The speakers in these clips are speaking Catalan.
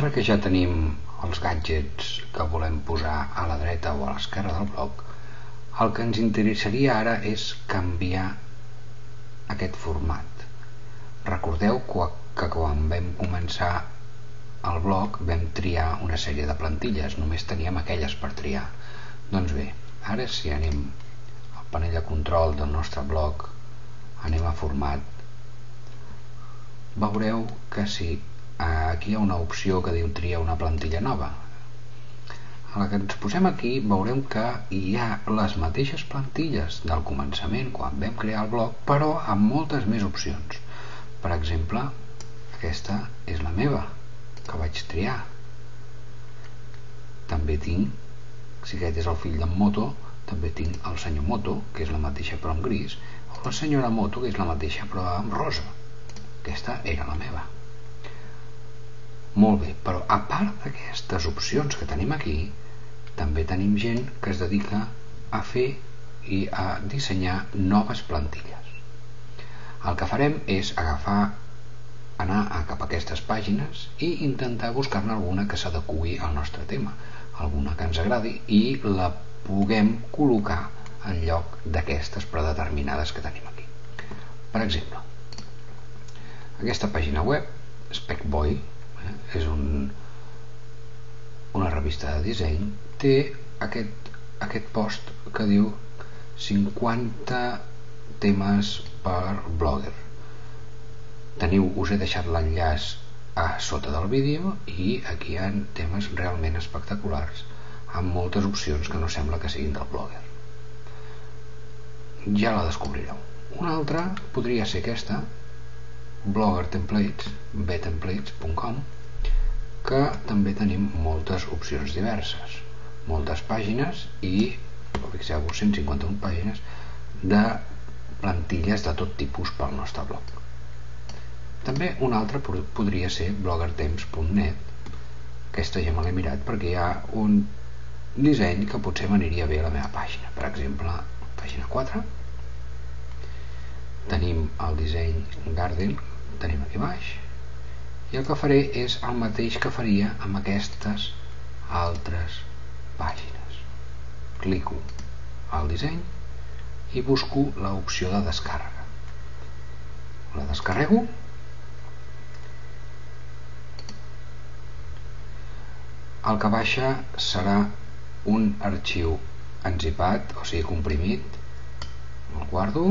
Ara que ja tenim els gadgets que volem posar a la dreta o a l'esquerra del bloc, el que ens interessaria ara és canviar aquest format. Recordeu que quan vam començar el bloc vam triar una sèrie de plantilles, només teníem aquelles per triar. Doncs bé, ara si anem al panell de control del nostre bloc, anem a format, veureu que si aquí hi ha una opció que diu tria una plantilla nova. A la que ens posem aquí veurem que hi ha les mateixes plantilles del començament quan vam crear el bloc, però amb moltes més opcions. Per exemple, aquesta és la meva, que vaig triar. També tinc, si aquest és el fill d'en Moto, també tinc el senyor Moto, que és la mateixa però en gris, o la senyora Moto, que és la mateixa però en rosa. Aquesta era la meva. Molt bé, però a part d'aquestes opcions que tenim aquí, també tenim gent que es dedica a fer i a dissenyar noves plantilles. El que farem és anar cap a aquestes pàgines i intentar buscar-ne alguna que s'adeqüi al nostre tema, alguna que ens agradi i la puguem col·locar en lloc d'aquestes predeterminades que tenim aquí. Per exemple, aquesta pàgina web, SpecBoy, és una revista de disseny, té aquest post que diu 50 temes per blogger. Us he deixat l'enllaç a sota del vídeo i aquí hi ha temes realment espectaculars amb moltes opcions que no sembla que siguin del blogger. Ja la descobrireu. Una altra podria ser aquesta, Blogger Templates, btemplates.com, que també tenim moltes opcions diverses, moltes pàgines i, fixeu-vos, 151 pàgines de plantilles de tot tipus pel nostre blog. També una altra podria ser bloggertemps.net. Aquesta ja me l'he mirat perquè hi ha un disseny que potser m'aniria bé a la meva pàgina. Per exemple, pàgina 4, tenim el disseny Garden, tenim aquí baix, i el que faré és el mateix que faria amb aquestes altres pàgines. Clico al disseny i busco l'opció de descàrrega. La descarrego. El que baixa serà un arxiu enzipat, o sigui comprimit. El guardo.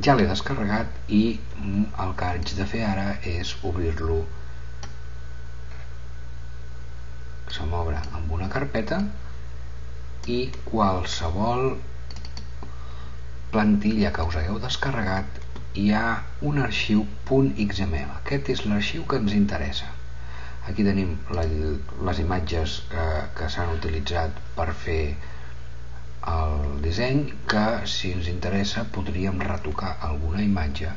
Ja l'he descarregat i el que haig de fer ara és obrir-lo. Se m'obre amb una carpeta i qualsevol plantilla que us hagueu descarregat hi ha un arxiu .xml. Aquest és l'arxiu que ens interessa. Aquí tenim les imatges que s'han utilitzat per fer el disseny, que si ens interessa podríem retocar alguna imatge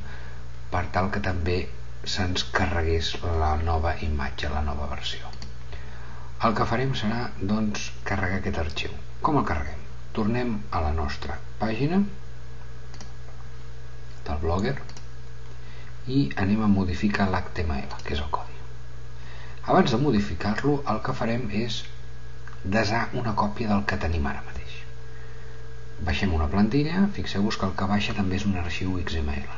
per tal que també se'ns carregués la nova imatge, la nova versió. El que farem serà doncs carregar aquest arxiu. Com el carreguem? Tornem a la nostra pàgina del blogger i anem a modificar l'HTML, que és el codi. Abans de modificar-lo, el que farem és desar una còpia del que tenim ara mateix. Baixem una plantilla, fixeu-vos que el que baixa també és un arxiu XML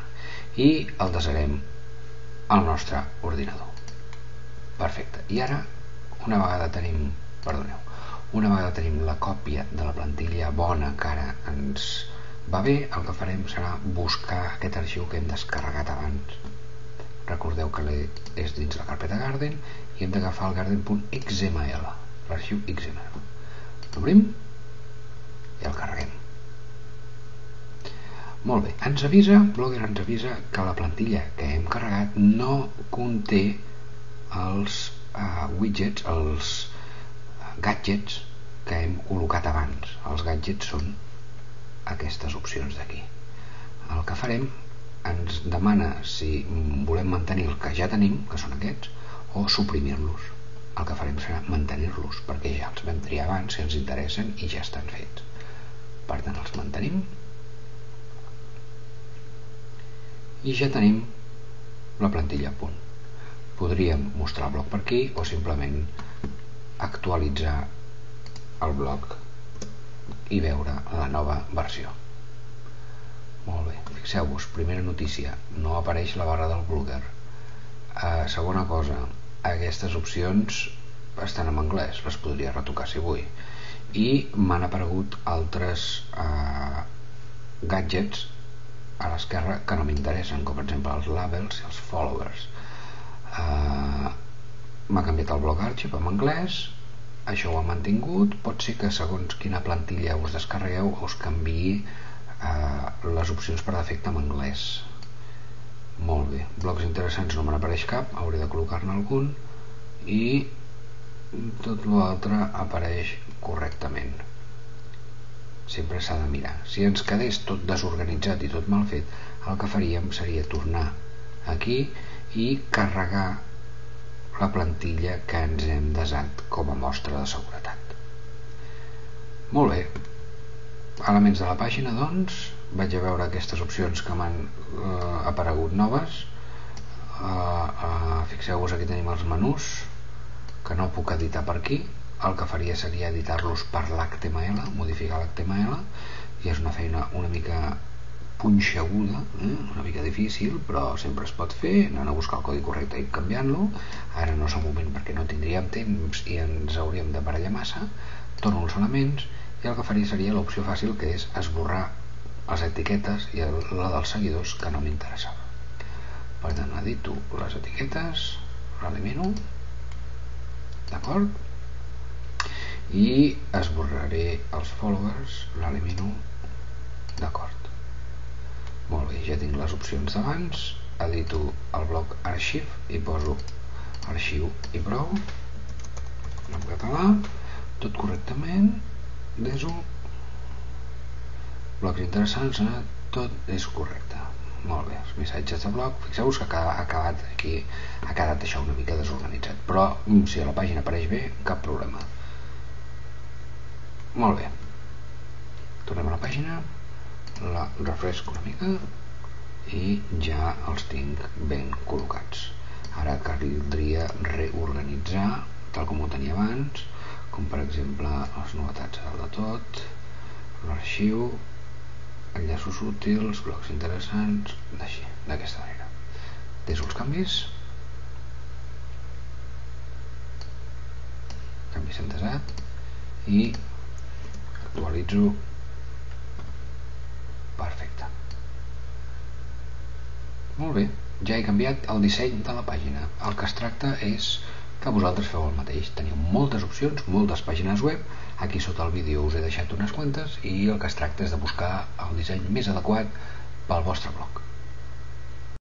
i el desarem al nostre ordinador. Perfecte. I ara, una vegada tenim la còpia de la plantilla bona que ara ens va bé, el que farem serà buscar aquest arxiu que hem descarregat abans. Recordeu que és dins la carpeta Garden i hem d'agafar el garden.xml, l'arxiu XML. L'obrim i el carreguem. Molt bé, Blogger ens avisa que la plantilla que hem carregat no conté els widgets, els gadgets que hem col·locat abans. Els gadgets són aquestes opcions d'aquí. El que farem, ens demana si volem mantenir el que ja tenim, que són aquests, o suprimir-los. El que farem serà mantenir-los, perquè ja els vam triar abans, si ens interessen i ja estan fets. Per tant, els mantenim. I ja tenim la plantilla a punt. Podríem mostrar el bloc per aquí o simplement actualitzar el bloc i veure la nova versió. Molt bé, fixeu-vos, primera notícia, no apareix la barra del Blogger. Segona cosa, aquestes opcions estan en anglès, les podria retocar si vull, i m'han aparegut altres gadgets a l'esquerra que no m'interessen, com per exemple els labels i els followers. M'ha canviat el bloc archive en anglès, això ho ha mantingut. Pot ser que segons quina plantilla us descarregueu us canviï les opcions per defecte en anglès. Molt bé, blocs interessants no me n'apareix cap, hauré de col·locar-ne algun, i tot l'altre apareix correctament. Sempre s'ha de mirar. Si ens quedés tot desorganitzat i tot mal fet, el que faríem seria tornar aquí i carregar la plantilla que ens hem desat com a mostra de seguretat. Molt bé, elements de la pàgina, doncs vaig a veure aquestes opcions que m'han aparegut noves. Fixeu-vos, aquí tenim els menús que no puc editar per aquí. El que faria seria editar-los per l'HTML, modificar l'HTML, i és una feina una mica punxeguda, una mica difícil, però sempre es pot fer, anant a buscar el codi correcte i canviant-lo. Ara no és el moment perquè no tindríem temps i ens hauríem de barallar massa. Torno els elements i el que faria seria l'opció fàcil, que és esborrar les etiquetes i la dels seguidors que no m'interessava. Per tant, edito les etiquetes, l'elimino, d'acord? I esborraré els followers, l'elimino, d'acord. Molt bé, ja tinc les opcions d'abans, edito el bloc arxiu i poso arxiu i prou, en català, tot correctament, deso, blocs interessants, tot és correcte. Molt bé, els missatges de bloc, fixeu-vos que ha quedat això una mica desorganitzat, però si a la pàgina apareix bé, cap problema. Molt bé, tornem a la pàgina, la refresco una mica i ja els tinc ben col·locats. Ara caldria reorganitzar tal com ho tenia abans, com per exemple les novetats a dalt de tot, l'arxiu, enllaços útils, blocs interessants, així, d'aquesta manera. Deso els canvis, canvi s'han desat i actualitzo. Perfecte. Molt bé, ja he canviat el disseny de la pàgina. El que es tracta és que vosaltres feu el mateix. Teniu moltes opcions, moltes pàgines web. Aquí sota el vídeo us he deixat unes quantes i el que es tracta és de buscar el disseny més adequat pel vostre blog.